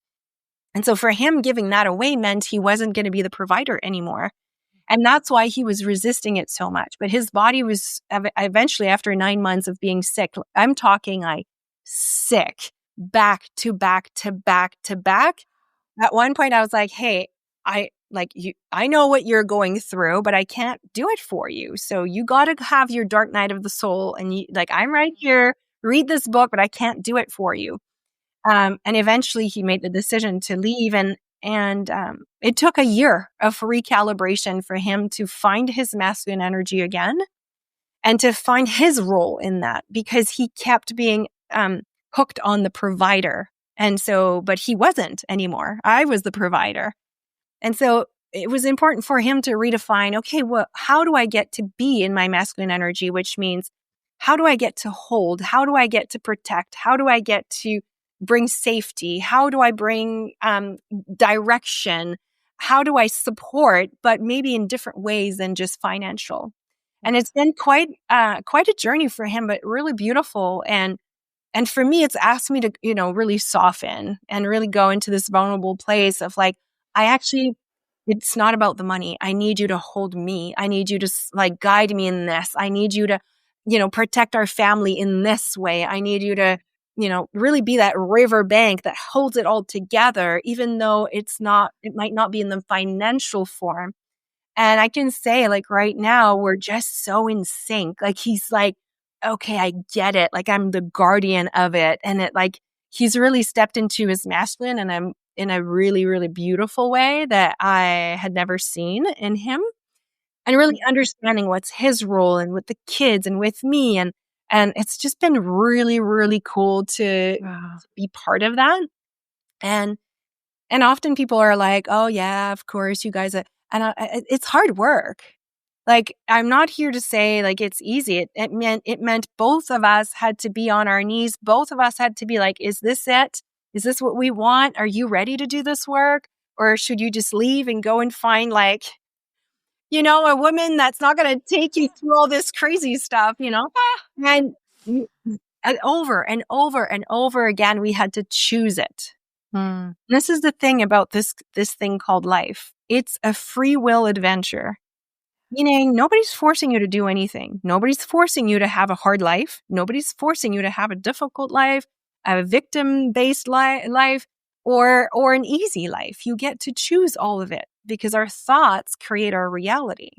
Speaker 1: so for him, giving that away meant he wasn't going to be the provider anymore. And that's why he was resisting it so much. But his body was eventually, after 9 months of being sick, I'm talking like sick, back to back to back to back. At one point I was like, hey, I know what you're going through, but I can't do it for you. So you got to have your dark night of the soul. And I'm right here, read this book, but I can't do it for you. And eventually he made the decision to leave. And it took a year of recalibration for him to find his masculine energy again and to find his role in that, because he kept being hooked on the provider. And so, but he wasn't anymore. I was the provider. And so it was important for him to redefine, okay, well, how do I get to be in my masculine energy? Which means, how do I get to hold? How do I get to protect? How do I get to bring safety? How do I bring direction? How do I support, but maybe in different ways than just financial? And it's been quite a journey for him, but really beautiful. And for me, it's asked me to, really soften and really go into this vulnerable place of like, it's not about the money. I need you to hold me. I need you to guide me in this. I need you to, protect our family in this way. I need you to, really be that river bank that holds it all together, even though it might not be in the financial form. And I can say, like, right now, we're just so in sync. Like, he's like, okay, I get it. Like, I'm the guardian of it. And he's really stepped into his masculine, and I'm in a really, really beautiful way that I had never seen in him. And really understanding what's his role and with the kids and with me. And it's just been really, really cool to be part of that. And often people are like, oh yeah, of course you guys are. And it's hard work. Like, I'm not here to say like it's easy. It meant both of us had to be on our knees. Both of us had to be like, is this it? Is this what we want? Are you ready to do this work? Or should you just leave and go and find a woman that's not going to take you through all this crazy stuff, And over and over and over again, we had to choose it. This is the thing about this thing called life. It's a free will adventure. Meaning nobody's forcing you to do anything. Nobody's forcing you to have a hard life. Nobody's forcing you to have a difficult life, a victim-based life, or an easy life. You get to choose all of it because our thoughts create our reality.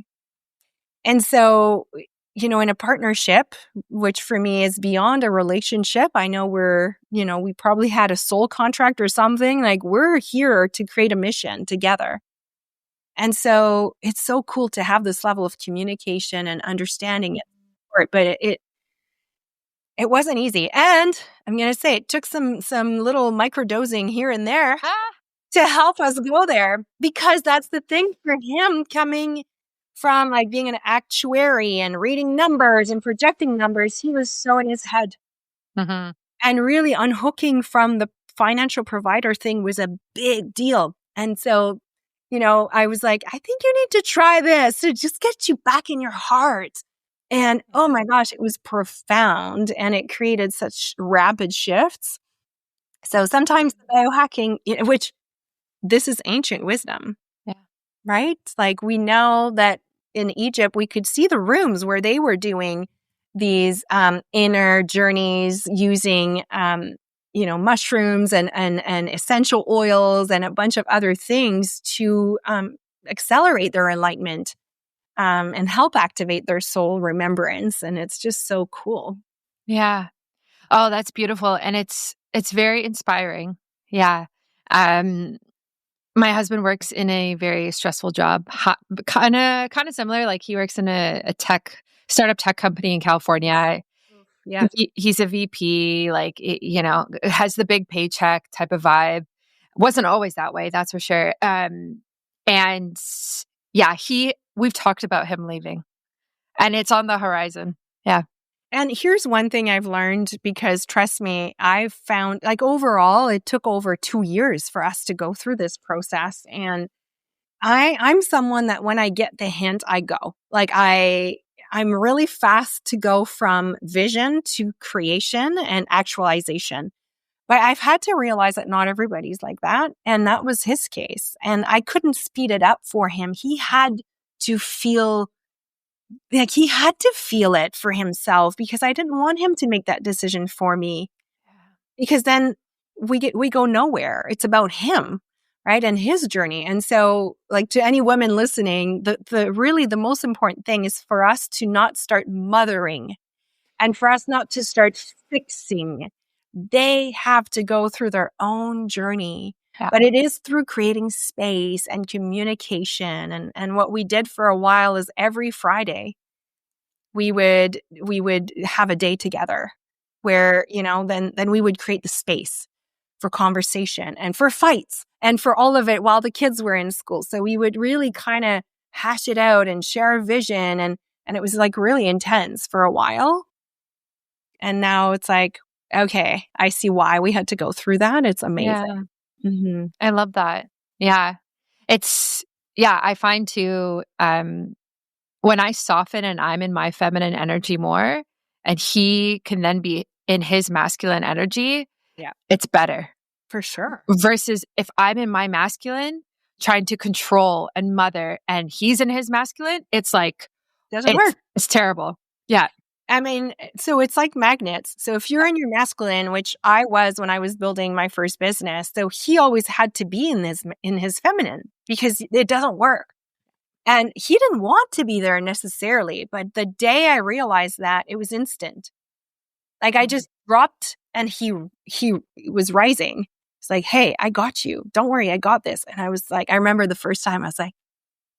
Speaker 1: And so, in a partnership, which for me is beyond a relationship, I know we probably had a soul contract or something. Like, we're here to create a mission together. And so it's so cool to have this level of communication and understanding it. But it wasn't easy. And I'm going to say it took some little microdosing here and there to help us go there, because that's the thing for him, coming from like being an actuary and reading numbers and projecting numbers. He was so in his head. And really unhooking from the financial provider thing was a big deal. And so, I was like, I think you need to try this to just get you back in your heart. And oh my gosh, it was profound and it created such rapid shifts. So sometimes the biohacking, which this is ancient wisdom, right? Like we know that in Egypt, we could see the rooms where they were doing these inner journeys using, mushrooms and essential oils and a bunch of other things to accelerate their enlightenment and help activate their soul remembrance. And it's just so cool.
Speaker 2: Yeah. Oh, that's beautiful. And it's very inspiring. Yeah. My husband works in a very stressful job, kind of similar. Like he works in a startup tech company in California.
Speaker 1: Yeah.
Speaker 2: He's a VP, like, has the big paycheck type of vibe. Wasn't always that way, that's for sure. And yeah, we've talked about him leaving and it's on the horizon. Yeah.
Speaker 1: And here's one thing I've learned, because trust me, I've found like overall, it took over 2 years for us to go through this process. And I'm someone that when I get the hint, I go. Like I'm really fast to go from vision to creation and actualization. But I've had to realize that not everybody's like that. And that was his case. And I couldn't speed it up for him. He had to feel it for himself, because I didn't want him to make that decision for me, because then we go nowhere. It's about him, right? And his journey. And so like to any women listening, the most important thing is for us to not start mothering and for us not to start fixing. They have to go through their own journey. Yeah. But it is through creating space and communication. And what we did for a while is every Friday, we would have a day together where, then we would create the space for conversation and for fights and for all of it while the kids were in school. So we would really kind of hash it out and share a vision. And it was like really intense for a while. And now it's like, okay, I see why we had to go through that. It's amazing.
Speaker 2: Yeah. Mm-hmm. I love that. Yeah. I find too, when I soften and I'm in my feminine energy more and he can then be in his masculine energy, it's better.
Speaker 1: For sure.
Speaker 2: Versus if I'm in my masculine trying to control and mother and he's in his masculine, it's like,
Speaker 1: doesn't work.
Speaker 2: It's terrible. Yeah.
Speaker 1: I mean, so it's like magnets. So if you're in your masculine, which I was when I was building my first business, so he always had to be in his feminine because it doesn't work. And he didn't want to be there necessarily. But the day I realized that, it was instant. Like I just dropped and he was rising. It's like, hey, I got you. Don't worry, I got this. And I was like, I remember the first time I was like,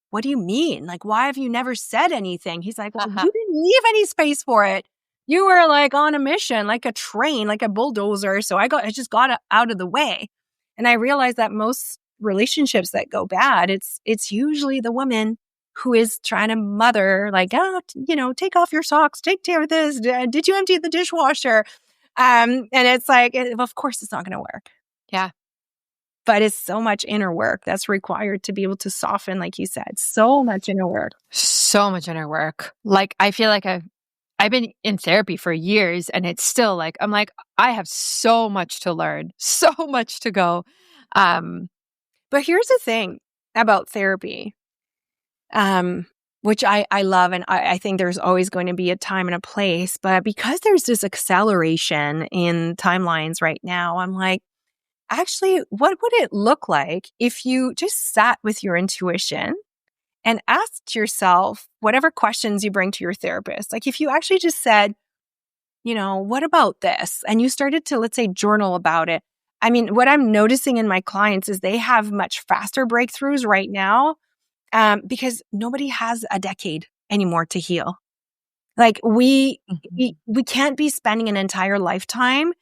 Speaker 1: what do you mean? Like, why have you never said anything? He's like, well, you didn't leave any space for it. You were like on a mission, like a train, like a bulldozer. So I just got out of the way. And I realized that most relationships that go bad, it's usually the woman who is trying to mother, like, take off your socks, take care of this. Did you empty the dishwasher? And it's like, of course it's not going to work.
Speaker 2: Yeah.
Speaker 1: But it's so much inner work that's required to be able to soften, like you said, so much inner work.
Speaker 2: So much inner work. Like, I feel like I've been in therapy for years and it's still like, I'm like, I have so much to learn, so much to go.
Speaker 1: But here's the thing about therapy, which I love. And I think there's always going to be a time and a place. But because there's this acceleration in timelines right now, I'm like, actually, what would it look like if you just sat with your intuition and asked yourself whatever questions you bring to your therapist? Like if you actually just said, what about this? And you started to, let's say, journal about it. I mean, what I'm noticing in my clients is they have much faster breakthroughs right now because nobody has a decade anymore to heal. Like we can't be spending an entire lifetime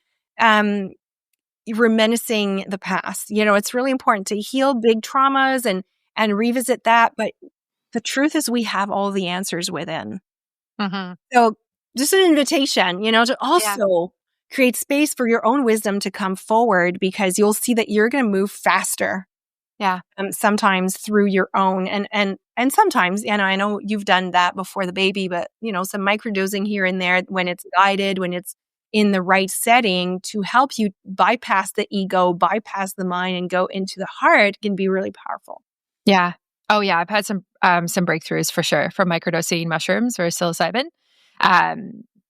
Speaker 1: reminiscing the past. It's really important to heal big traumas and revisit that. But the truth is we have all the answers within. Mm-hmm. So just an invitation, to also create space for your own wisdom to come forward, because you'll see that you're going to move faster
Speaker 2: Yeah.
Speaker 1: Sometimes through your own and sometimes, and I know you've done that before the baby, but some microdosing here and there when it's guided, when it's in the right setting to help you bypass the ego, bypass the mind, and go into the heart can be really powerful.
Speaker 2: Yeah. Oh yeah. I've had some breakthroughs for sure from microdosing mushrooms or psilocybin.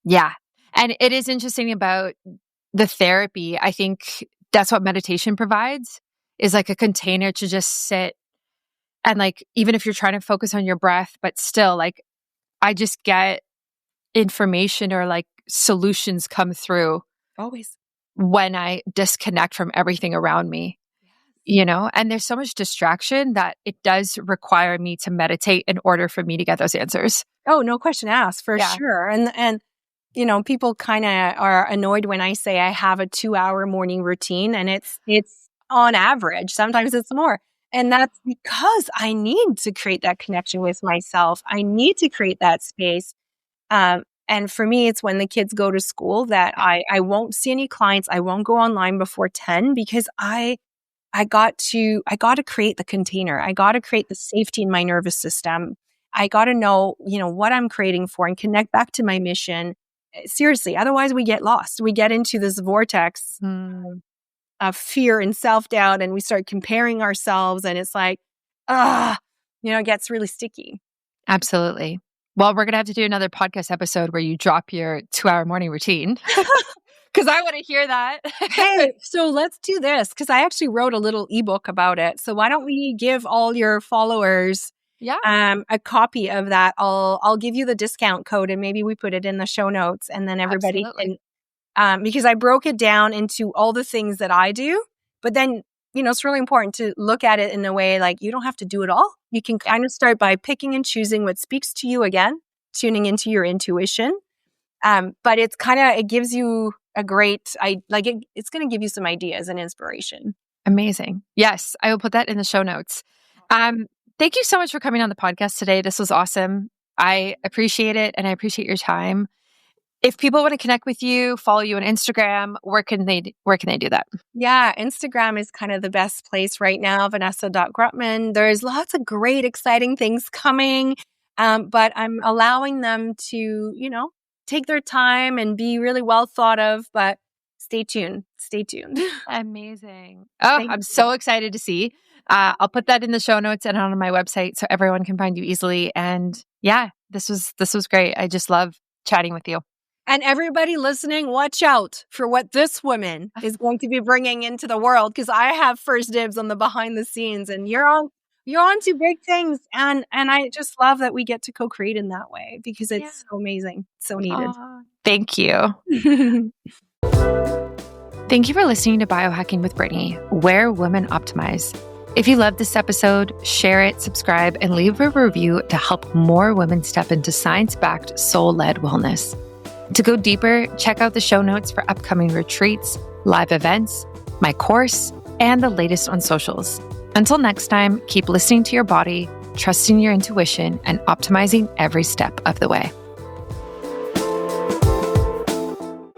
Speaker 2: Yeah. And it is interesting about the therapy. I think that's what meditation provides, is like a container to just sit. And like, even if you're trying to focus on your breath, but still like, I just get information or like solutions come through
Speaker 1: Always.
Speaker 2: when I disconnect from everything around me, and there's so much distraction that it does require me to meditate in order for me to get those answers.
Speaker 1: Oh, no question asked, for sure. And people kind of are annoyed when I say I have a 2-hour morning routine, and it's on average. Sometimes it's more. And that's because I need to create that connection with myself. I need to create that space. And for me, it's when the kids go to school that I won't see any clients. I won't go online before 10 because I got to create the container. I got to create the safety in my nervous system. I got to know, what I'm creating for and connect back to my mission. Seriously, otherwise we get lost. We get into this vortex of fear and self-doubt, and we start comparing ourselves, and it's like, it gets really sticky.
Speaker 2: Absolutely. Well, we're going to have to do another podcast episode where you drop your 2-hour morning routine. Because I want to hear that.
Speaker 1: Hey, so let's do this, because I actually wrote a little ebook about it. So why don't we give all your followers a copy of that? I'll give you the discount code, and maybe we put it in the show notes, and then everybody can, because I broke it down into all the things that I do, but then, it's really important to look at it in a way like you don't have to do it all. You can kind of start by picking and choosing what speaks to you, again, tuning into your intuition. But it's it gives you a great, it's going to give you some ideas and inspiration.
Speaker 2: Amazing. Yes, I will put that in the show notes. Thank you so much for coming on the podcast today. This was awesome. I appreciate it, and I appreciate your time. If people want to connect with you, follow you on Instagram, where can they do that?
Speaker 1: Yeah, Instagram is kind of the best place right now, Vanessa.Grutman. There's lots of great, exciting things coming, but I'm allowing them to, take their time and be really well thought of, but stay tuned. Stay tuned.
Speaker 2: Amazing. Oh, I'm so excited to see. I'll put that in the show notes and on my website so everyone can find you easily. And yeah, this was great. I just love chatting with you.
Speaker 1: And everybody listening, watch out for what this woman is going to be bringing into the world, because I have first dibs on the behind the scenes, and you're on to big things. And I just love that we get to co-create in that way, because it's so amazing, so needed.
Speaker 2: Thank you. Thank you for listening to Biohacking with Brittany, where women optimize. If you loved this episode, share it, subscribe, and leave a review to help more women step into science-backed, soul-led wellness. To go deeper, check out the show notes for upcoming retreats, live events, my course, and the latest on socials. Until next time, keep listening to your body, trusting your intuition, and optimizing every step of the way.